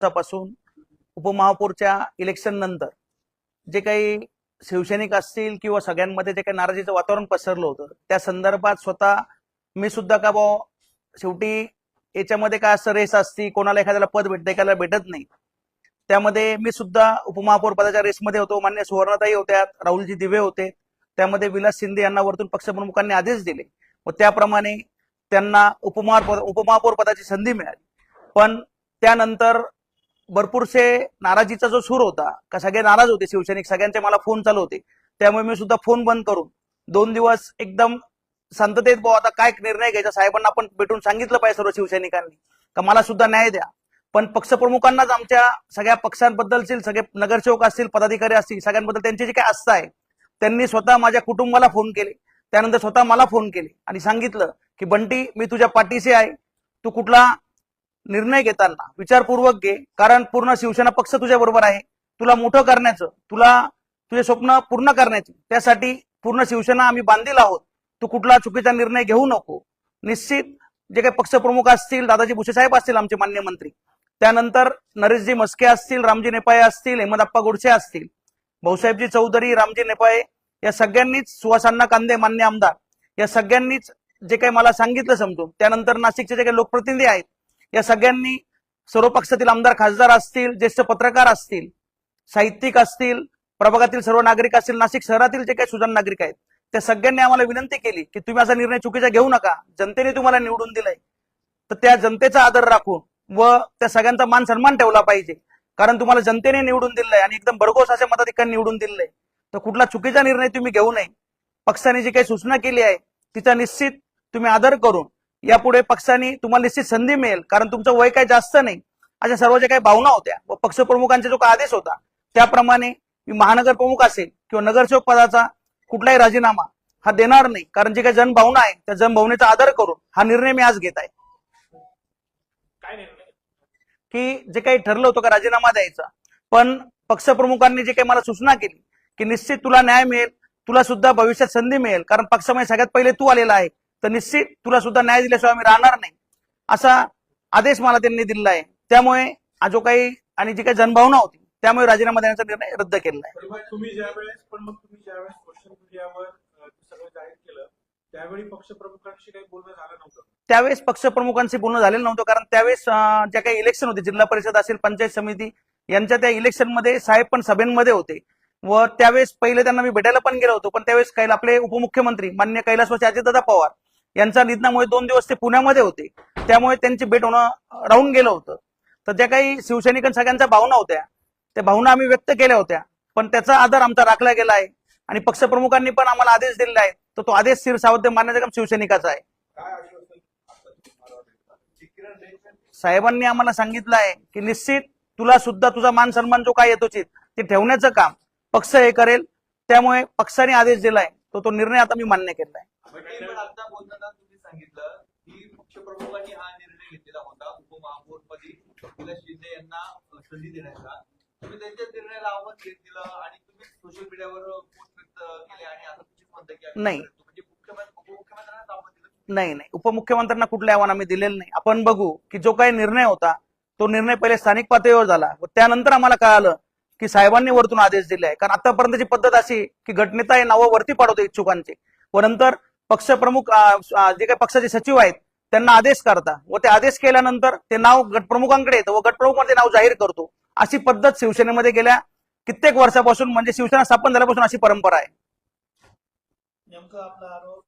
दिवसापासून उपमहापौरच्या इलेक्शन नंतर जे काही शिवसैनिक असतील किंवा सगळ्यांमध्ये जे काही नाराजीचं वातावरण पसरलं होतं त्या संदर्भात स्वतः मी सुद्धा का भाऊ शेवटी याच्यामध्ये काय असं रेस असती, कोणाला एखाद्याला पद भेटतं एखाद्याला भेटत नाही. त्यामध्ये मी सुद्धा उपमहापौर पदाच्या रेसमध्ये होतो. मान्य सुवर्णताई होत्या, राहुलजी दिवे होते, त्यामध्ये विलास शिंदे यांना वरतून पक्षप्रमुखांनी आदेश दिले व त्याप्रमाणे त्यांना उपमहापौर पदाची संधी मिळाली. पण त्यानंतर भरपूरसे नाराजीचा जो सूर होता का सगळे नाराज होते शिवसैनिक, सगळ्यांचे मला फोन चालू होते. त्यामुळे मी सुद्धा फोन बंद करून 2 दिवस एकदम शांततेत भाऊ आता काय निर्णय घ्यायचा, साहेबांना आपण भेटून सांगितलं पाहिजे सर्व शिवसैनिकांनी का मला सुद्धा न्याय द्या. पण पक्षप्रमुखांनाच आमच्या सगळ्या पक्षांबद्दलचे सगळे नगरसेवक असतील, पदाधिकारी असतील, सगळ्यांबद्दल त्यांची जी काय आस्था आहे त्यांनी स्वतः माझ्या कुटुंबाला फोन केले, त्यानंतर स्वतः मला फोन केले आणि सांगितलं की बंटी मी तुझ्या पाठीशी आहे, तू कुठला निर्णय घेताना विचारपूर्वक घे, कारण पूर्ण शिवसेना पक्ष तुझ्या बरोबर आहे. तुला मोठं करण्याचं, तुला तुझे स्वप्न पूर्ण करण्याचे, त्यासाठी पूर्ण शिवसेना आम्ही बांधील आहोत. तू कुठला चुकीचा निर्णय घेऊ नको. निश्चित जे काही पक्षप्रमुख असतील, दादाजी भुसे साहेब असतील आमचे मान्य मंत्री, त्यानंतर नरेशजी मस्के असतील, रामजी नेपाळे असतील, अहमदप्पा गोडसे असतील, भाऊसाहेबजी चौधरी, रामजी नेपाळे, या सगळ्यांनीच, सुहासांना कांदे मान्य आमदार, या सगळ्यांनीच जे काही मला सांगितलं समजून, त्यानंतर नाशिकचे जे काही लोकप्रतिनिधी आहेत या सगळ्यांनी, सर्व पक्षातील आमदार खासदार असतील, ज्येष्ठ पत्रकार असतील, साहित्यिक असतील, प्रभागातील सर्व नागरिक असतील, नाशिक शहरातील जे काही सुजाण नागरिक आहेत त्या सगळ्यांनी आम्हाला विनंती केली की तुम्ही असा निर्णय चुकीचा घेऊ नका. जनतेने तुम्हाला निवडून दिलंय तर त्या जनतेचा आदर राखून व त्या सगळ्यांचा मान सन्मान ठेवला पाहिजे, कारण तुम्हाला जनतेने निवडून दिलंय आणि एकदम भरघोस अशा मताधिकाऱ्यांनी निवडून दिलंय. तर कुठला चुकीचा निर्णय तुम्ही घेऊ नये. पक्षाने जी काही सूचना केली आहे तिचा निश्चित तुम्ही आदर करून यापुढे पक्षाने तुम्हाला निश्चित संधी मिळेल, कारण तुमचं वय काही जास्त नाही. अशा सर्व ज्या काही भावना होत्या व पक्षप्रमुखांचा जो काही आदेश होता त्याप्रमाणे मी महानगर प्रमुख असेल किंवा नगरसेवक पदाचा कुठलाही राजीनामा हा देणार नाही, कारण जे काही जनभावना आहे त्या जनभावनेचा आदर करून हा निर्णय मी आज घेत आहे. काय निर्णय? की जे काही ठरलं होतं का राजीनामा द्यायचा, पण पक्षप्रमुखांनी जे काही मला सूचना केली की निश्चित तुला न्याय मिळेल, तुला सुद्धा भविष्यात संधी मिळेल, कारण पक्षामध्ये सगळ्यात पहिले तू आलेला आहे, तर निश्चित तुला सुद्धा न्याय दिल्याशिवाय आम्ही राहणार नाही, असा आदेश मला त्यांनी दिला आहे. त्यामुळे हा जो काही आणि जी काही जनभावना होती त्यामुळे राजीनामा देण्याचा निर्णय रद्द केलेला आहे. तुम्ही ज्यावेळेस क्वेश्चन मीडियावर सगळं जाहीर केलं त्यावेळी पक्षप्रमुखांशी काही बोलणं झालं नव्हतं? त्यावेळेस पक्षप्रमुखांशी बोलणं झालेलं नव्हतं, कारण त्यावेळेस ज्या काही इलेक्शन होते, जिल्हा परिषद असेल, पंचायत समिती यांच्या त्या इलेक्शनमध्ये साहेब पण सभेमध्ये होते व त्यावेळेस पहिले त्यांना मी भेटायला पण गेलो होतो. पण त्यावेळेस काही आपले उपमुख्यमंत्री मान्य कैलासवासी अजितदादा पवार यांच्या निधनामुळे 2 दिवस ते पुण्यामध्ये होते, त्यामुळे त्यांची भेट होणं राहून गेलं होतं. तर ज्या काही शिवसैनिकां सगळ्यांच्या भावना होत्या त्या भावना आम्ही व्यक्त केल्या होत्या, पण त्याचा आदर आमचा राखला गेला आहे आणि पक्षप्रमुखांनी पण आम्हाला आदेश दिलेला आहे, तर तो आदेश शिरसावध्ये मानण्याचं काम शिवसैनिकाचा आहे. साहेबांनी आम्हाला सांगितलं आहे की निश्चित तुला सुद्धा तुझा मान सन्मान जो काय येतोच ते ठेवण्याचं काम पक्ष हे करेल. त्यामुळे पक्षाने आदेश दिलाय तो निर्णय आता मी मान्य केला आहे. आता बोलताना तुम्ही सांगितलं की पक्षप्रमुखांनी हा निर्णय घेतलेला होता उपमहापौरपदी विलास शिंदे यांना संधी देण्याचा. तुम्ही त्यांच्या निर्णयाला आव्हान दिलं आणि तुम्ही सोशल मीडियावर पोस्ट व्यक्त केले आणि आता तुमची म्हणता की नाही, म्हणजे उपमुख्यमंत्र्यांना आव्हान दिलं? नाही, उपमुख्यमंत्र्यांना कुठले आव्हान आम्ही दिलेलं नाही. आपण बघू की जो काही निर्णय होता तो निर्णय पहिले स्थानिक पातळीवर झाला व त्यानंतर आम्हाला कळालं की साहेबांनी वरतून आदेश दिले आहे. कारण आतापर्यंतची पद्धत अशी की गटनेता हे नावं वरती पाडवतो इच्छुकांचे व नंतर पक्षप्रमुख जे काही पक्षाचे सचिव आहेत त्यांना आदेश करता व ते आदेश केल्यानंतर ते नाव गटप्रमुखांकडे येतं व गटप्रमुख ते नाव जाहीर करतो. अशी पद्धत शिवसेनेमध्ये गेल्या कित्येक वर्षापासून, म्हणजे शिवसेना स्थापन झाल्यापासून अशी परंपरा आहे. नेमका आपला आरोप